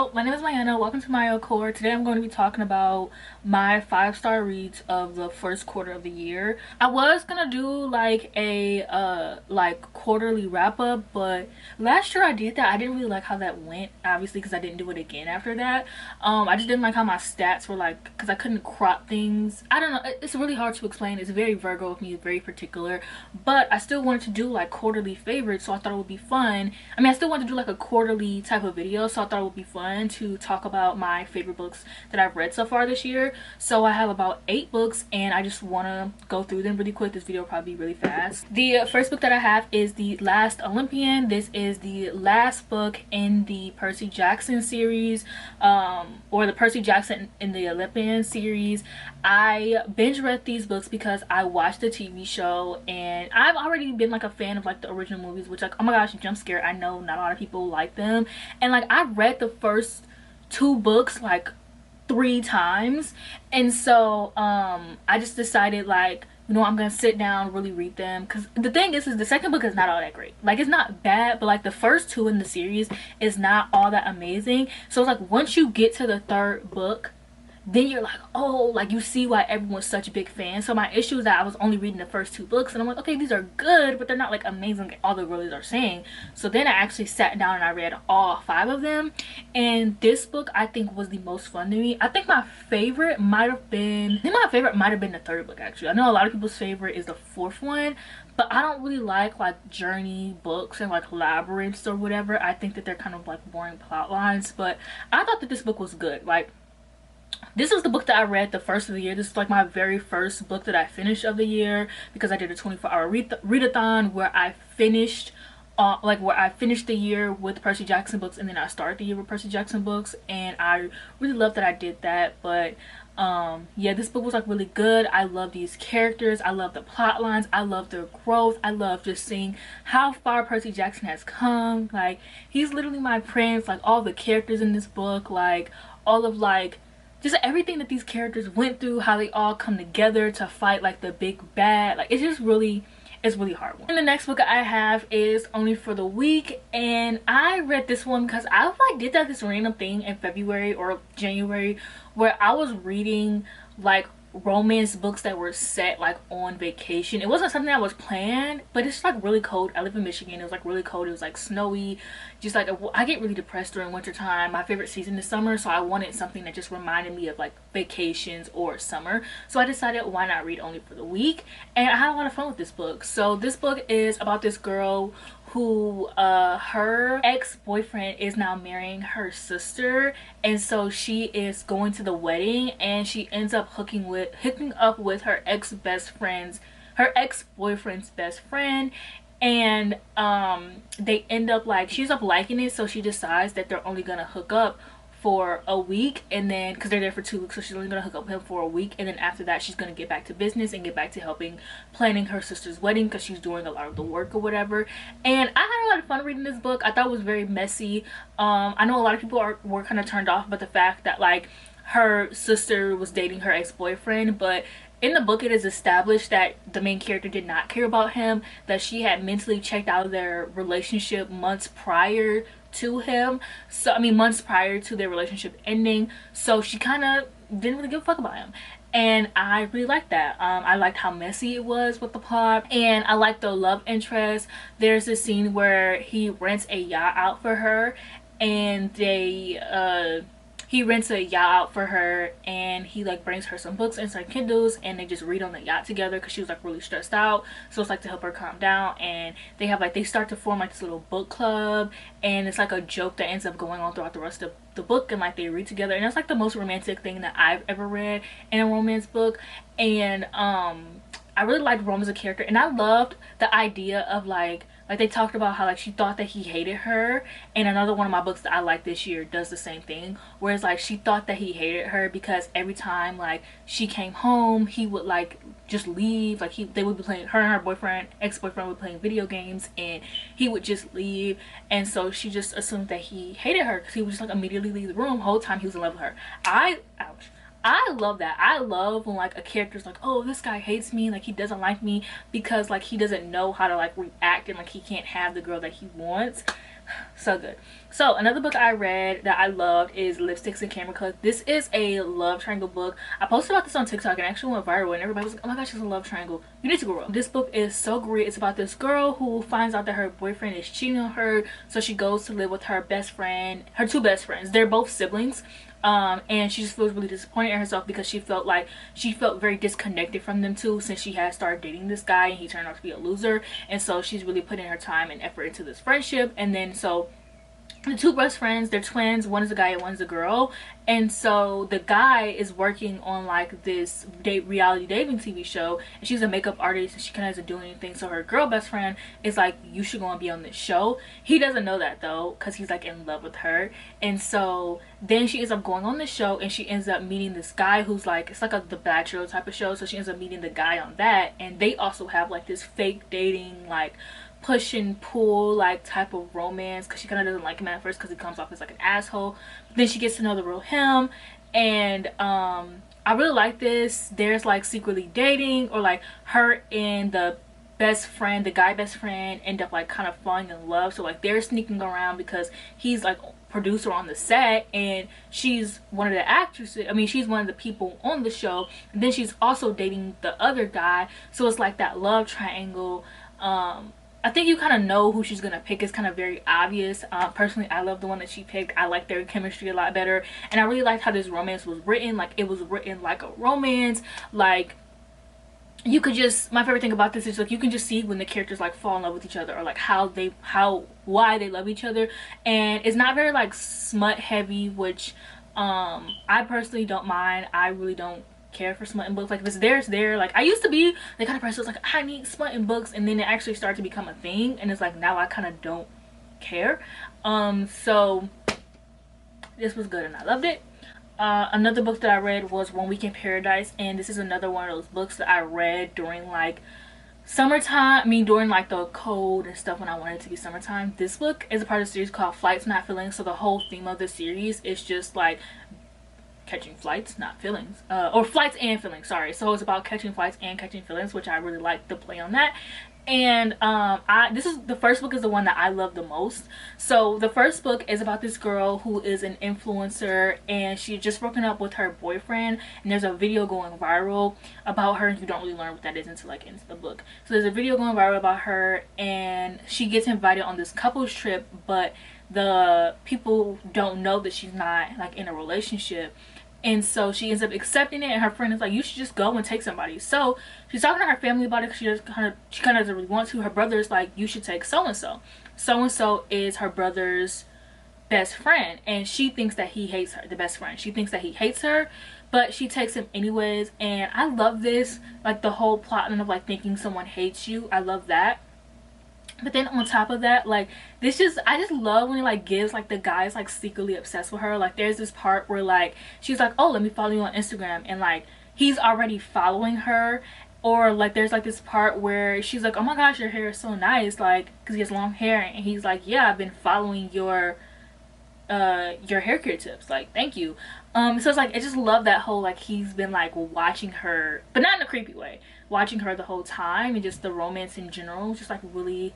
Hello, my name is Mayana. Welcome to my core. Today I'm going to be talking about my 5-star reads of the first quarter of the year. I was gonna do like a quarterly wrap up, but last year I did that. I didn't really like how that went, obviously, because I didn't do it again after that. I just didn't like how my stats were like, because I couldn't crop things. I don't know, it's really hard to explain. It's very Virgo of me, very particular, but I still wanted to do like quarterly favorites, so I thought it would be fun. I mean, I still wanted to do like a quarterly type of video, so I thought it would be fun to talk about my favorite books that I've read so far this year. So I have about 8 books and I just want to go through them really quick. This video will probably be really fast. The first book that I have is The Last Olympian. This is the last book in the Percy Jackson series, or the Percy Jackson in the Olympian series. I binge read these books because I watched the TV show and I've already been like a fan of like the original movies, which, like, oh my gosh, jump scare, I know not a lot of people like them. And like, I read the first 2 books like 3 times, and so I just decided, like, you know, I'm gonna sit down, really read them, because the thing is the second book is not all that great. Like, it's not bad, but like the first 2 in the series is not all that amazing. So it's like, once you get to the 3rd book, then you're like, oh, like, you see why everyone's such a big fan. So my issue is that I was only reading the first 2 books and I'm like, okay, these are good, but they're not like amazing like all the girlies are saying. So then I actually sat down and I read all 5 of them, and this book I think was the most fun to me. I think my favorite might have been the 3rd book, actually. I know a lot of people's favorite is the 4th one, but I don't really like journey books and like labyrinths or whatever. I think that they're kind of like boring plot lines, but I thought that this book was good. Like, this was the book that I read the first of the year. This is like my very first book that I finished of the year, because I did a 24-hour readathon where I finished the year with Percy Jackson books, and then I started the year with Percy Jackson books, and I really love that I did that. But yeah, this book was like really good. I love these characters, I love the plot lines, I love their growth, I love just seeing how far Percy Jackson has come. Like, he's literally my prince. Like, all the characters in this book, like all of like just everything that these characters went through, how they all come together to fight like the big bad. Like, it's just really, it's really hard one. And the next book I have is Only for the Week, and I read this one because I like did this random thing in February or January where I was reading like romance books that were set like on vacation. It wasn't something that was planned, but it's like really cold. I live in Michigan. It was like really cold. It was like snowy. Just like, I get really depressed during winter time. My favorite season is summer, so I wanted something that just reminded me of like vacations or summer. So I decided, why not read Only for the Week? And I had a lot of fun with this book. So this book is about this girl who her ex-boyfriend is now marrying her sister, and so she is going to the wedding, and she ends up hooking up with her ex-boyfriend's best friend. And they end up like, she's up liking it, so she decides that they're only gonna hook up for a week, and then because they're there for 2 weeks, so she's only gonna hook up with him for a week, and then after that she's gonna get back to business and get back to planning her sister's wedding, because she's doing a lot of the work or whatever. And I had a lot of fun reading this book. I thought it was very messy. I know a lot of people were kind of turned off by the fact that like her sister was dating her ex-boyfriend, but in the book it is established that the main character did not care about him, that she had mentally checked out of their relationship months prior to him. So I mean, months prior to their relationship ending, so she kind of didn't really give a fuck about him. And I really liked that. I liked how messy it was with the plot, and I liked the love interest. There's this scene where he rents a yacht out for her, and he rents a yacht out for her, and he like brings her some books and some Kindles, and they just read on the yacht together because she was like really stressed out. So it's like to help her calm down, and they start to form like this little book club, and it's like a joke that ends up going on throughout the rest of the book, and like they read together, and it's like the most romantic thing that I've ever read in a romance book. And I really liked Rome as a character, and I loved the idea of like they talked about how like she thought that he hated her, and another one of my books that I like this year does the same thing, whereas like she thought that he hated her because every time like she came home he would like just leave. Like they would be playing, her and her ex-boyfriend would be playing video games, and he would just leave, and so she just assumed that he hated her because he would just like immediately leave the room. The whole time he was in love with her. I love that. I love when like a character's like, oh, this guy hates me, like he doesn't like me because like he doesn't know how to like react, and like he can't have the girl that he wants. So good. So another book I read that I loved is Lipsticks and Camera Cuts. This is a love triangle book. I posted about this on TikTok and actually went viral, and everybody was like, oh my gosh, it's a love triangle, you need to grow up. This book is so great. It's about this girl who finds out that her boyfriend is cheating on her, so she goes to live with her best friend, her two best friends. They're both siblings. And she just feels really disappointed in herself because she felt very disconnected from them two since she had started dating this guy and he turned out to be a loser. And so she's really putting her time and effort into this friendship. And then so the two best friends, they're twins, one is a guy and one's a girl, and so the guy is working on like this reality dating TV show, and she's a makeup artist and she kind of doesn't do anything, so her girl best friend is like, you should go and be on this show. He doesn't know that though, because he's like in love with her. And so then she ends up going on the show and she ends up meeting this guy who's like, it's like the Bachelor type of show, so she ends up meeting the guy on that, and they also have like this fake dating, like push and pull like type of romance, because she kind of doesn't like him at first because he comes off as like an asshole. Then she gets to know the real him, and I really like this. There's like secretly dating, or like her and the best friend, the guy best friend, end up like kind of falling in love. So like they're sneaking around because he's like producer on the set and she's one of the actresses, I mean she's one of the people on the show, and then she's also dating the other guy. So it's like that love triangle. I think you kind of know who she's gonna pick. It's kind of very obvious. Personally, I love the one that she picked. I like their chemistry a lot better, and I really liked how this romance was written. Like it was written like a romance. Like you could just, my favorite thing about this is like you can just see when the characters like fall in love with each other, or like why they love each other. And it's not very like smut heavy, which I personally don't mind. I really don't care for smut in books. Like if it's there, it's there. Like I used to be the kind of person who's like, I need smut in books, and then it actually started to become a thing, and it's like now I kind of don't care. So this was good and I loved it. Another book that I read was One Week in Paradise, and this is another one of those books that I read during like summertime. I mean during like the cold and stuff, when I wanted it to be summertime. This book is a part of the series called Flights Not Feelings. So the whole theme of the series is just like catching flights, not feelings, or flights and feelings, sorry. So it's about catching flights and catching feelings, which I really like the play on that. And this is the first book, is the one that I love the most. So the first book is about this girl who is an influencer, and she just broken up with her boyfriend, and there's a video going viral about her, and you don't really learn what that is until like into the book. So there's a video going viral about her, and she gets invited on this couples trip, but the people don't know that she's not like in a relationship. And so she ends up accepting it, and her friend is like, you should just go and take somebody. So she's talking to her family about it because she kind of doesn't really want to. Her brother is like, you should take so and so. So and so is her brother's best friend, and she thinks that he hates her. The best friend, she thinks that he hates her, but she takes him anyways. And I love this, like the whole plot of like thinking someone hates you. I love that. But then on top of that, like this just, I just love when it like gives like the guy's like secretly obsessed with her. Like there's this part where like she's like, oh, let me follow you on Instagram, and like he's already following her. Or like there's like this part where she's like, oh my gosh, your hair is so nice, like because he has long hair, and he's like, yeah, I've been following your hair care tips, like thank you. So it's like I just love that whole like he's been like watching her, but not in a creepy way, watching her the whole time, and just the romance in general, just like really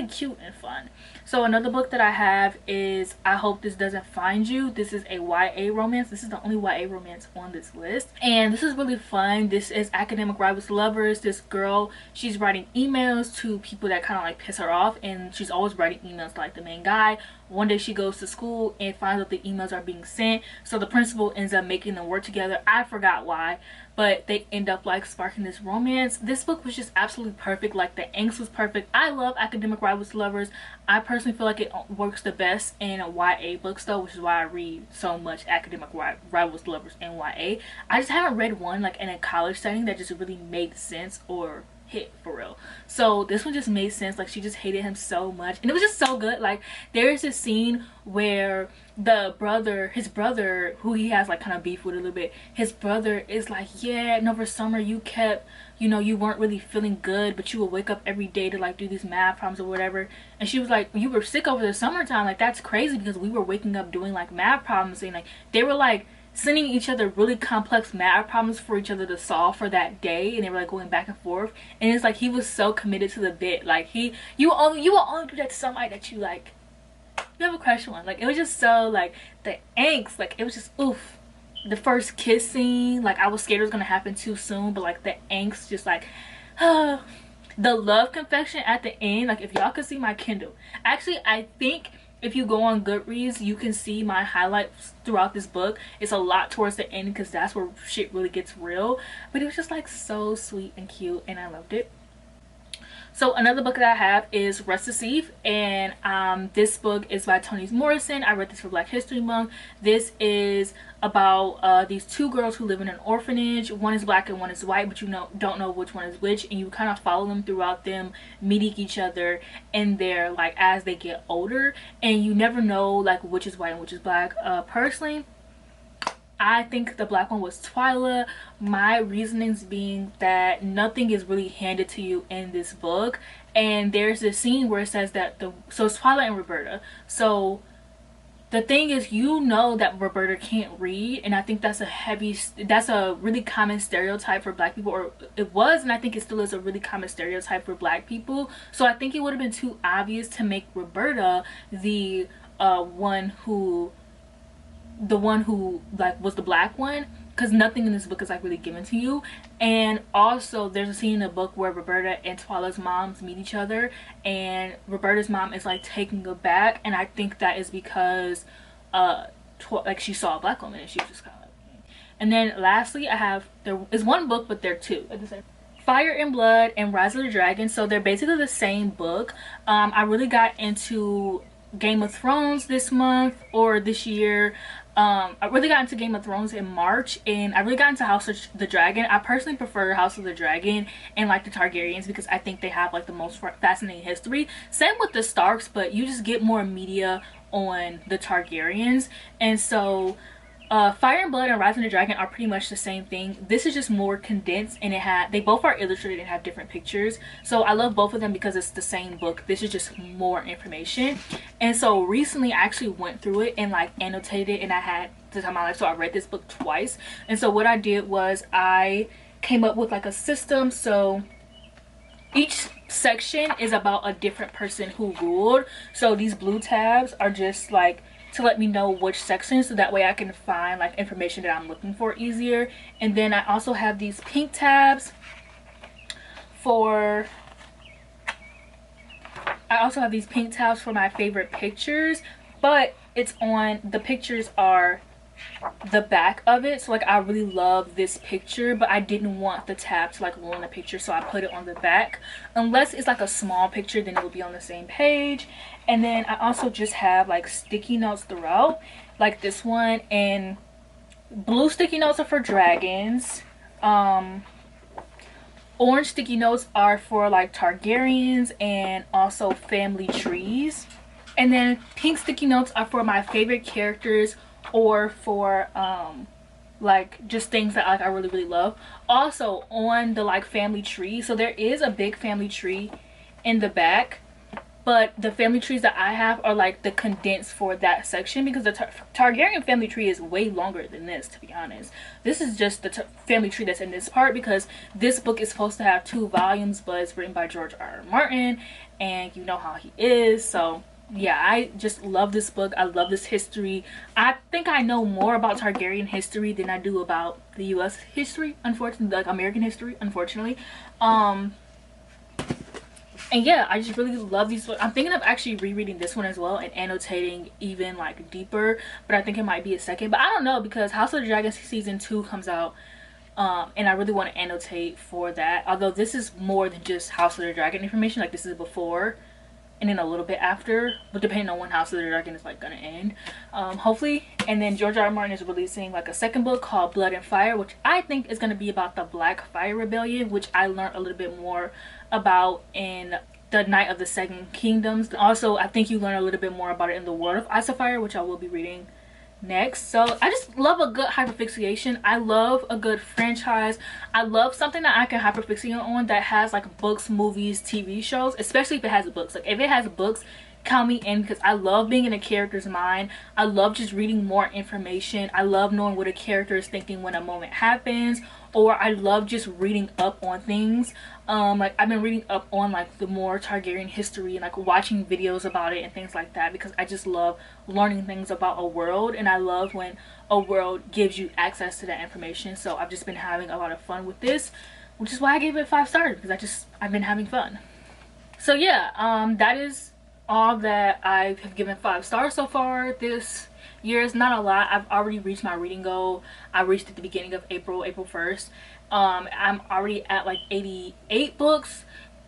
cute and fun. So another book that I have is I Hope This Doesn't Find You. This is a YA romance. This is the only YA romance on this list, and this is really fun. This is academic rivals to lovers. This girl, she's writing emails to people that kind of like piss her off, and she's always writing emails to like the main guy. One day she goes to school and finds out the emails are being sent, so the principal ends up making them work together. I forgot why, but they end up like sparking this romance. This book was just absolutely perfect. Like the angst was perfect. I love academic rivals to lovers. I personally feel like it works the best in YA books though, which is why I read so much academic rivals to lovers and YA. I just haven't read one like in a college setting that just really made sense or hit for real. So this one just made sense. Like she just hated him so much, and it was just so good. Like there's this scene where his brother, who he has like kind of beef with a little bit, his brother is like, yeah, and over summer you kept, you know, you weren't really feeling good, but you would wake up every day to like do these math problems or whatever. And she was like, you were sick over the summertime. Like that's crazy, because we were waking up doing like math problems, and like they were like sending each other really complex math problems for each other to solve for that day, and they were like going back and forth. And it's like he was so committed to the bit. Like you will only do that to somebody that you like you have a crush on. Like, it was just so, like, the angst, like, it was just oof. The first kiss scene, like, I was scared it was gonna happen too soon, but like the angst just like the love confession at the end. Like, if y'all could see my Kindle, actually I think if you go on Goodreads you can see my highlights throughout this book. It's a lot towards the end because that's where shit really gets real, but it was just like so sweet and cute and I loved it. So another book that I have is Restless Eve, and this book is by Toni Morrison. I read this for Black History Month. This is about these two girls who live in an orphanage. One is black and one is white, but you don't know which one is which, and you kind of follow them throughout them meeting each other and their like as they get older, and you never know like which is white and which is black. Personally, I think the black one was Twyla. My reasonings being that nothing is really handed to you in this book, and there's this scene where it says that so it's Twyla and Roberta. So the thing is, you know that Roberta can't read, and I think that's a really common stereotype for black people, or it was, and I think it still is a really common stereotype for black people. So I think it would have been too obvious to make Roberta the one who like was the black one, because nothing in this book is like really given to you. And also there's a scene in the book where Roberta and Twyla's moms meet each other, and Roberta's mom is like taking aback, and I think that is because like she saw a black woman and she was just kind of like. And then lastly I have, there is one book but there are two at the same, Fire and Blood and Rise of the Dragon. So they're basically the same book. I really got into Game of Thrones this month or this year. I really got into Game of Thrones in March, and I really got into House of the Dragon. I personally prefer House of the Dragon and like the Targaryens because I think they have like the most fascinating history. Same with the Starks, but you just get more media on the Targaryens. And so Fire and Blood and Rise of the Dragon are pretty much the same thing. This is just more condensed, and they both are illustrated and have different pictures. So I love both of them because it's the same book. This is just more information. And so recently I actually went through it and like annotated, and I had the time of my life, so I read this book twice. And so what I did was I came up with like a system. So each section is about a different person who ruled. So these blue tabs are just like to let me know which section, so that way I can find like information that I'm looking for easier. And then I also have these pink tabs for my favorite pictures, but it's on, the pictures are the back of it. So like I really love this picture, but I didn't want the tab to like ruin the picture, so I put it on the back. Unless it's like a small picture, then it will be on the same page. And then I also just have like sticky notes throughout, like this one, and blue sticky notes are for dragons. Orange sticky notes are for like Targaryens and also family trees. And then pink sticky notes are for my favorite characters, or for like just things that like I really love. Also on the like family tree, so there is a big family tree in the back, but the family trees that I have are like the condensed for that section, because the Targaryen family tree is way longer than this, to be honest. This is just the family tree that's in this part, because this book is supposed to have 2 volumes, but it's written by George R.R. Martin, and you know how he is. So yeah, I just love this book. I love this history. I think I know more about Targaryen history than I do about the US history, unfortunately, like American history, unfortunately. And yeah, I just really love these books. I'm thinking of actually rereading this one as well and annotating even like deeper, but I think it might be a second. But I don't know, because House of the Dragon season 2 comes out, and I really want to annotate for that. Although this is more than just House of the Dragon information, like this is before and then a little bit after, but depending on when House of the Dragon is like gonna end, hopefully. And then George R.R. Martin is releasing like a second book called Blood and Fire, which I think is gonna be about the Black Fire Rebellion, which I learned a little bit more about in the Night of the Second Kingdoms. Also, I think you learn a little bit more about it in the World of Ice and Fire, which I will be reading next. So I just love a good hyperfixation. I love a good franchise. I love something that I can hyperfixate on that has like books, movies, TV shows, especially if it has books. Like if it has books, count me in, because I love being in a character's mind. I love just reading more information. I love knowing what a character is thinking when a moment happens, or I love just reading up on things. Like I've been reading up on like the more Targaryen history and like watching videos about it and things like that, because I just love learning things about a world, and I love when a world gives you access to that information. So I've just been having a lot of fun with this, which is why I gave it 5 stars, because I've been having fun. So yeah, that is all that I have given 5 stars so far this year. Is not a lot. I've already reached my reading goal. I reached at the beginning of April 1st. I'm already at like 88 books,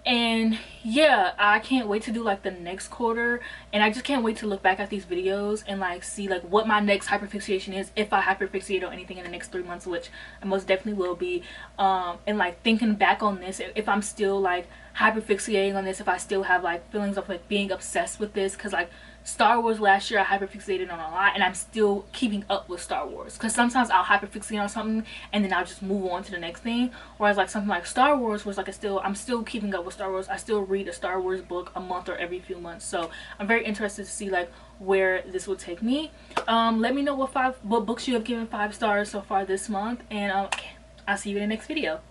and yeah, I can't wait to do like the next quarter, and I just can't wait to look back at these videos and like see like what my next hyperfixation is, if I hyperfixate on anything in the next 3 months, which I most definitely will be. And like thinking back on this, if I'm still like hyperfixating on this, if I still have like feelings of like being obsessed with this, because like Star Wars last year I hyperfixated on a lot, and I'm still keeping up with Star Wars, because sometimes I'll hyperfixate on something and then I'll just move on to the next thing. Whereas like something like Star Wars was like I'm still keeping up with Star Wars. I still read a Star Wars book a month or every few months. So I'm very interested to see like where this will take me. Let me know what books you have given 5 stars so far this month, and I'll see you in the next video.